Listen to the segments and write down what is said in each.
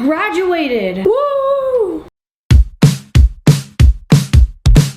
graduated. Woo!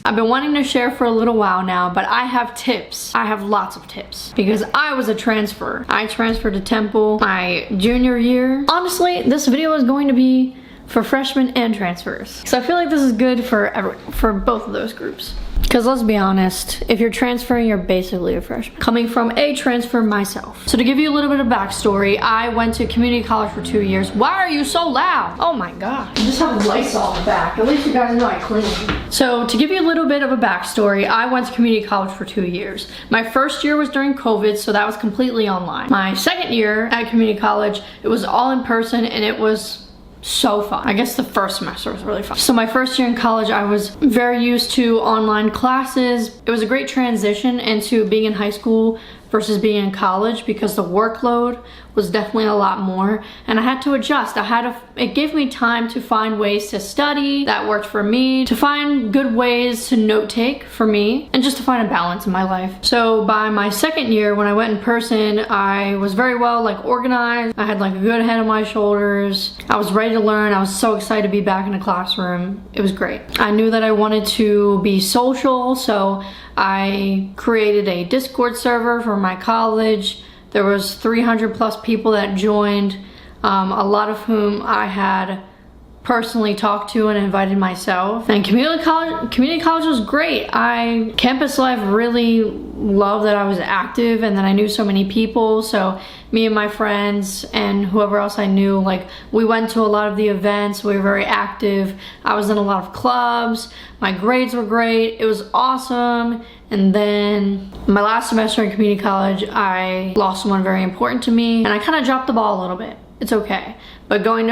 I've been wanting to share for a little while now, but I have tips. I have lots of tips because I was a transfer. I transferred to Temple my junior year. Honestly, this video is going to be for freshmen and transfers. So I feel like this is good for both of those groups. Because let's be honest, if you're transferring, you're basically a freshman. Coming from a transfer myself. So to give you a little bit of backstory, I went to community college for 2 years. Why are you so loud? Oh my God. I just have lights on the back. At least you guys know I clean. So to give you a little bit of a backstory, I went to community college for 2 years. My first year was during COVID, so that was completely online. My second year at community college, it was all in person and it was so fun. I guess the first semester was really fun. So my first year in college, I was very used to online classes. It was a great transition into being in high school versus being in college because the workload was definitely a lot more and I had to adjust. It gave me time to find ways to study that worked for me, to find good ways to note take for me, and just to find a balance in my life. So by my second year, when I went in person, I was very well organized. I had a good head on my shoulders. I was ready to learn. I was so excited to be back in the classroom. It was great. I knew that I wanted to be social, so I created a Discord server for my college. There was 300 plus people that joined, a lot of whom I had personally talked to and invited myself. And community college was great. Campus life really loved that I was active and that I knew so many people. So me and my friends and whoever else I knew, we went to a lot of the events. We were very active. I was in a lot of clubs. My grades were great. It was awesome. And then my last semester in community college, I lost someone very important to me and I kind of dropped the ball a little bit. It's okay. But going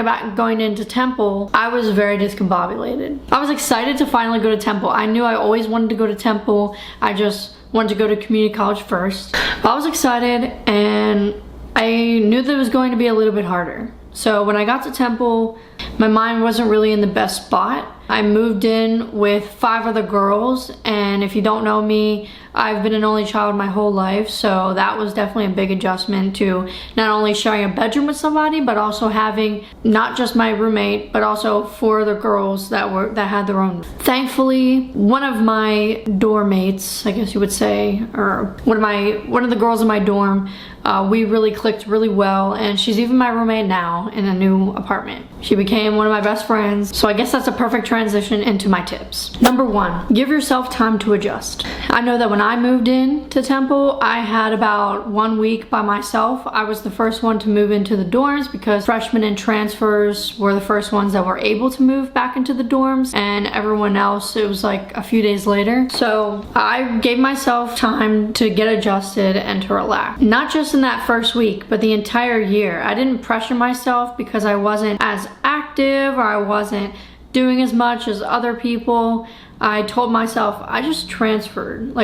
into Temple, I was very discombobulated. I was excited to finally go to Temple. I knew I always wanted to go to Temple. I just wanted to go to community college first. But I was excited and I knew that it was going to be a little bit harder. So when I got to Temple, my mind wasn't really in the best spot. I moved in with 5 other girls, and if you don't know me, I've been an only child my whole life, so that was definitely a big adjustment to not only sharing a bedroom with somebody, but also having not just my roommate, but also 4 other girls that had their own. Thankfully, one of my dorm mates, I guess you would say, or one of the girls in my dorm, we really clicked really well, and she's even my roommate now in a new apartment. She became one of my best friends, so I guess that's a perfect transition into my tips. Number 1, give yourself time to adjust. I know that when I moved in to Temple, I had about 1 week by myself. I was the first one to move into the dorms because freshmen and transfers were the first ones that were able to move back into the dorms, and everyone else, it was a few days later. So I gave myself time to get adjusted and to relax. Not just in that first week, but the entire year. I didn't pressure myself because I wasn't as active or I wasn't doing as much as other people. I told myself I just transferred.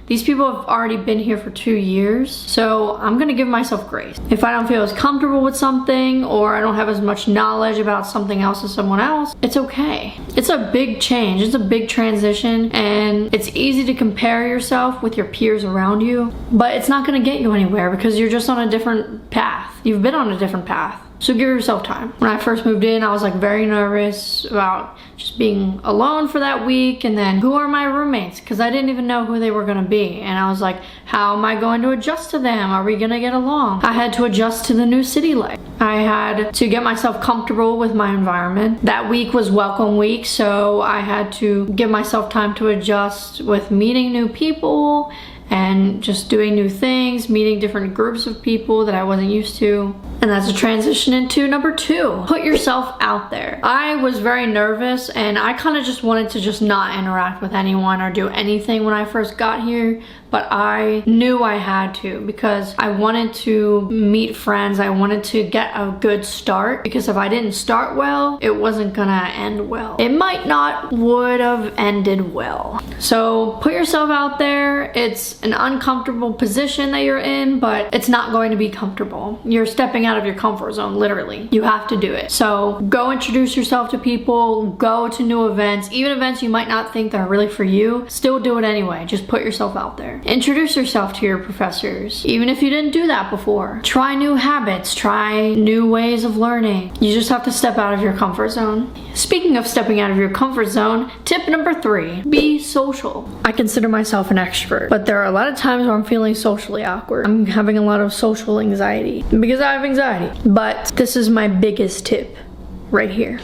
These people have already been here for 2 years, so I'm gonna give myself grace. If I don't feel as comfortable with something or I don't have as much knowledge about something else as someone else, it's okay. It's a big change, it's a big transition, and it's easy to compare yourself with your peers around you, but it's not gonna get you anywhere because you're just on a different path. You've been on a different path. So give yourself time. When I first moved in, I was very nervous about just being alone for that week, and then who are my roommates? Because I didn't even know who they were gonna be. And I was like, how am I going to adjust to them? Are we gonna get along? I had to adjust to the new city life. I had to get myself comfortable with my environment. That week was welcome week, so I had to give myself time to adjust with meeting new people and just doing new things, meeting different groups of people that I wasn't used to. And that's a transition into number 2. Put yourself out there. I was very nervous and I kind of just wanted to just not interact with anyone or do anything when I first got here, but I knew I had to because I wanted to meet friends. I wanted to get a good start because if I didn't start well, it wasn't gonna end well. It would have ended well. So put yourself out there. It's an uncomfortable position that you're in, but it's not going to be comfortable. You're stepping out out of your comfort zone, literally. You have to do it. So go introduce yourself to people, go to new events, even events you might not think that are really for you, still do it anyway. Just put yourself out there. Introduce yourself to your professors, even if you didn't do that before. Try new habits, try new ways of learning. You just have to step out of your comfort zone. Speaking of stepping out of your comfort zone, tip number 3, be social. I consider myself an extrovert, but there are a lot of times where I'm feeling socially awkward. I'm having a lot of social anxiety because I have anxiety. But this is my biggest tip right here.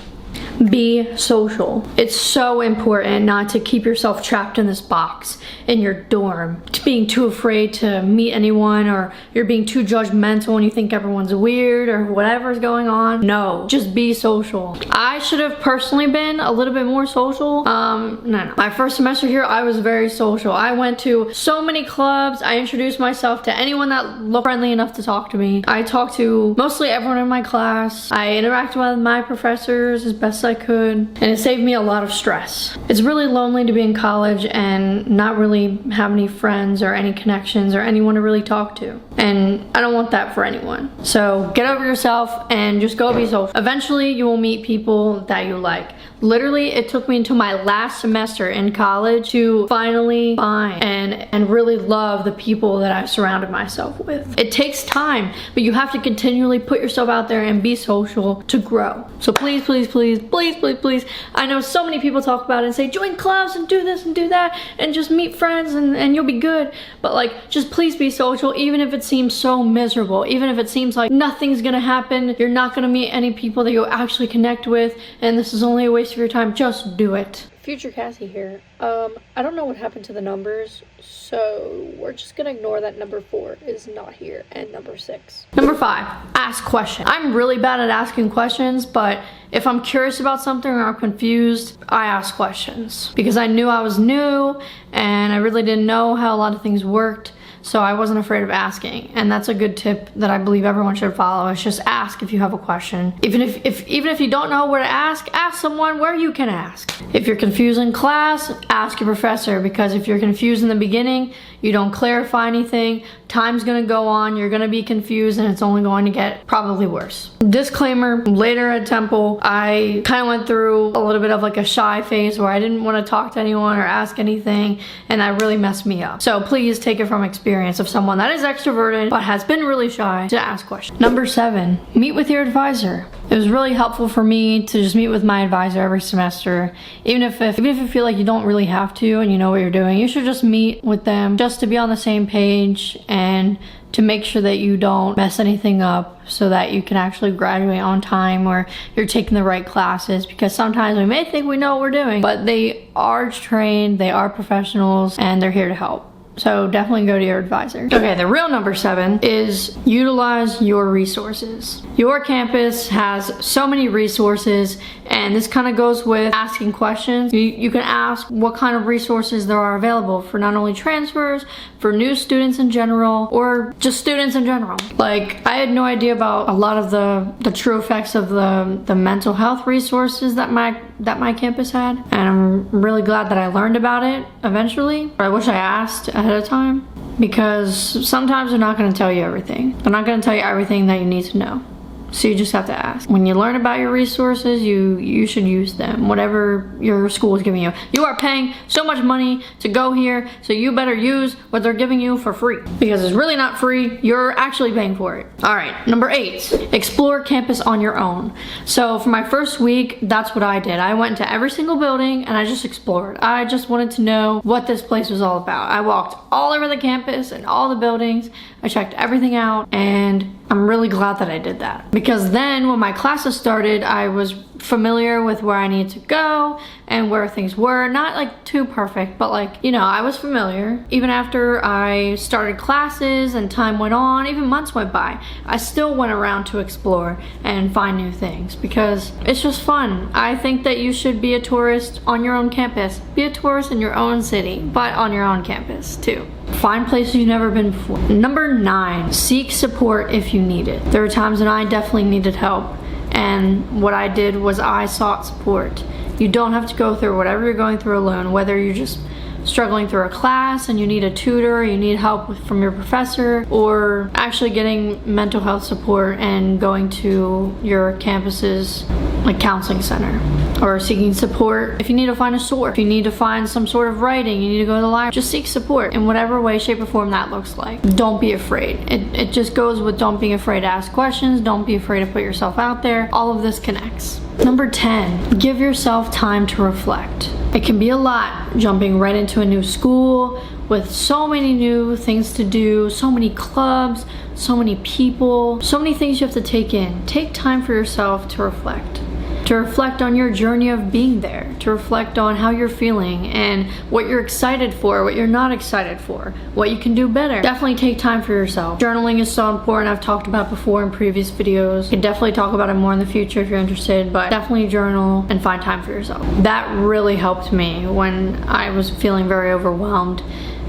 Be social. It's so important not to keep yourself trapped in this box in your dorm, to being too afraid to meet anyone, or you're being too judgmental and you think everyone's weird or whatever's going on. No, just be social. I should have personally been a little bit more social. No. My first semester here, I was very social. I went to so many clubs. I introduced myself to anyone that looked friendly enough to talk to me. I talked to mostly everyone in my class. I interacted with my professors as best I could, and it saved me a lot of stress. It's really lonely to be in college and not really have any friends or any connections or anyone to really talk to, and I don't want that for anyone. So get over yourself and just go be social. Eventually you will meet people that you like. Literally, it took me until my last semester in college to finally find and really love the people that I've surrounded myself with. It takes time, but you have to continually put yourself out there and be social to grow. So please, please, please, please, please, please. I know so many people talk about it and say, join clubs and do this and do that and just meet friends and you'll be good. But like, just please be social, even if it seems so miserable, even if it seems like nothing's gonna happen, you're not gonna meet any people that you'll actually connect with, and this is only a waste of your time. Just do it. Future Cassie here. I don't know what happened to the numbers, so we're just gonna ignore that number 4 is not here and number 6. Number 5, ask questions. I'm really bad at asking questions, but if I'm curious about something or I'm confused, I ask questions because I knew I was new and I really didn't know how a lot of things worked. So I wasn't afraid of asking, and that's a good tip that I believe everyone should follow. Is just ask if you have a question. Even if you don't know where to ask someone where you can ask. If you're confused in class, ask your professor, because if you're confused in the beginning, you don't clarify anything, time's gonna go on, you're gonna be confused, and it's only going to get probably worse. Disclaimer, later at Temple, I kind of went through a little bit of like a shy phase where I didn't want to talk to anyone or ask anything, and that really messed me up. So please take it from experience of someone that is extroverted but has been really shy to ask questions. Number 7, meet with your advisor. It was really helpful for me to just meet with my advisor every semester. Even if you feel like you don't really have to and you know what you're doing, you should just meet with them just to be on the same page and to make sure that you don't mess anything up so that you can actually graduate on time or you're taking the right classes, because sometimes we may think we know what we're doing, but they are trained, they are professionals, and they're here to help. So definitely go to your advisor. Okay, the real number 7 is utilize your resources. Your campus has so many resources, and this kind of goes with asking questions. You can ask what kind of resources there are available for not only transfers, for new students in general, or just students in general. Like, I had no idea about a lot of the true effects of the mental health resources that my campus had, and I'm really glad that I learned about it eventually. I wish I asked ahead of time, because sometimes they're not going to tell you everything. They're not going to tell you everything that you need to know. So you just have to ask. When you learn about your resources, you should use them, whatever your school is giving you. You are paying so much money to go here, so you better use what they're giving you for free, because it's really not free. You're actually paying for it. All right, number 8, explore campus on your own. So for my first week, that's what I did. I went to every single building and I just explored. I just wanted to know what this place was all about. I walked all over the campus and all the buildings. I checked everything out, and I'm really glad that I did that, because then when my classes started, I was familiar with where I needed to go and where things were. Not like too perfect, but like, you know, I was familiar. Even after I started classes and time went on, even months went by, I still went around to explore and find new things, because it's just fun. I think that you should be a tourist on your own campus. Be a tourist in your own city, but on your own campus too. Find places you've never been before. Number 9, seek support if you need it. There were times when I definitely needed help, and what I did was I sought support. You don't have to go through whatever you're going through alone, whether you're just struggling through a class and you need a tutor, you need help from your professor, or actually getting mental health support and going to your campus's like counseling center, or seeking support if you need to find a source, if you need to find some sort of writing, you need to go to the library. Just seek support in whatever way, shape, or form that looks like. Don't be afraid. It just goes with don't be afraid to ask questions, don't be afraid to put yourself out there. All of this connects. Number 10, give yourself time to reflect. It can be a lot jumping right into a new school with so many new things to do, so many clubs, so many people, so many things you have to take in. Take time for yourself to reflect. To reflect on your journey of being there, to reflect on how you're feeling and what you're excited for, what you're not excited for, what you can do better. Definitely take time for yourself. Journaling is so important. I've talked about before in previous videos. I could definitely talk about it more in the future if you're interested, but definitely journal and find time for yourself. That really helped me when I was feeling very overwhelmed.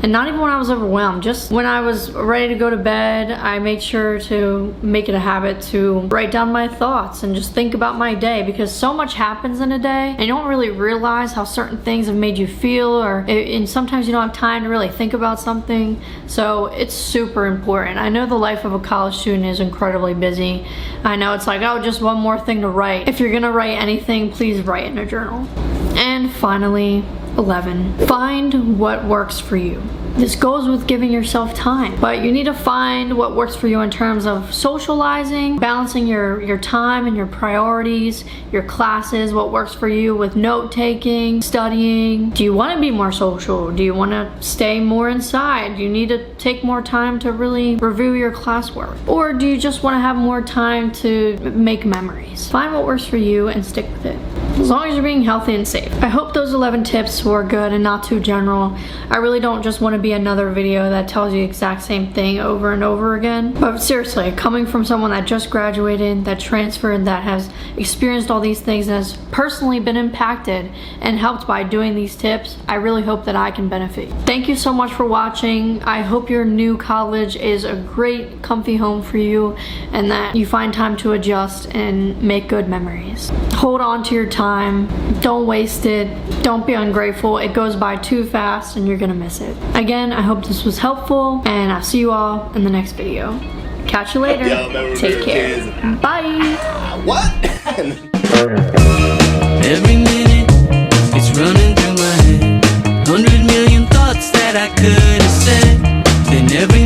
And not even when I was overwhelmed, just when I was ready to go to bed, I made sure to make it a habit to write down my thoughts and just think about my day, because so much happens in a day and you don't really realize how certain things have made you feel, and sometimes you don't have time to really think about something. So it's super important. I know the life of a college student is incredibly busy. I know it's like, oh, just one more thing to write. If you're gonna write anything, please write in a journal. And finally, 11, find what works for you. This goes with giving yourself time, but you need to find what works for you in terms of socializing, balancing your time and your priorities, your classes, what works for you with note-taking, studying. Do you want to be more social? Do you want to stay more inside? Do you need to take more time to really review your classwork? Or do you just want to have more time to make memories? Find what works for you and stick with it, as long as you're being healthy and safe. I hope those 11 tips were good and not too general. I really don't just want to be another video that tells you the exact same thing over and over again. But seriously, coming from someone that just graduated, that transferred, that has experienced all these things, and has personally been impacted and helped by doing these tips, I really hope that I can benefit you. Thank you so much for watching. I hope your new college is a great, comfy home for you, and that you find time to adjust and make good memories. Hold on to your time. Don't waste it. Don't be ungrateful. It goes by too fast and you're gonna miss it. Again, I hope this was helpful, and I'll see you all in the next video. Catch you later. Take care. Bye. What? Every minute it's running through my head. 100 million thoughts that I could have said. Then every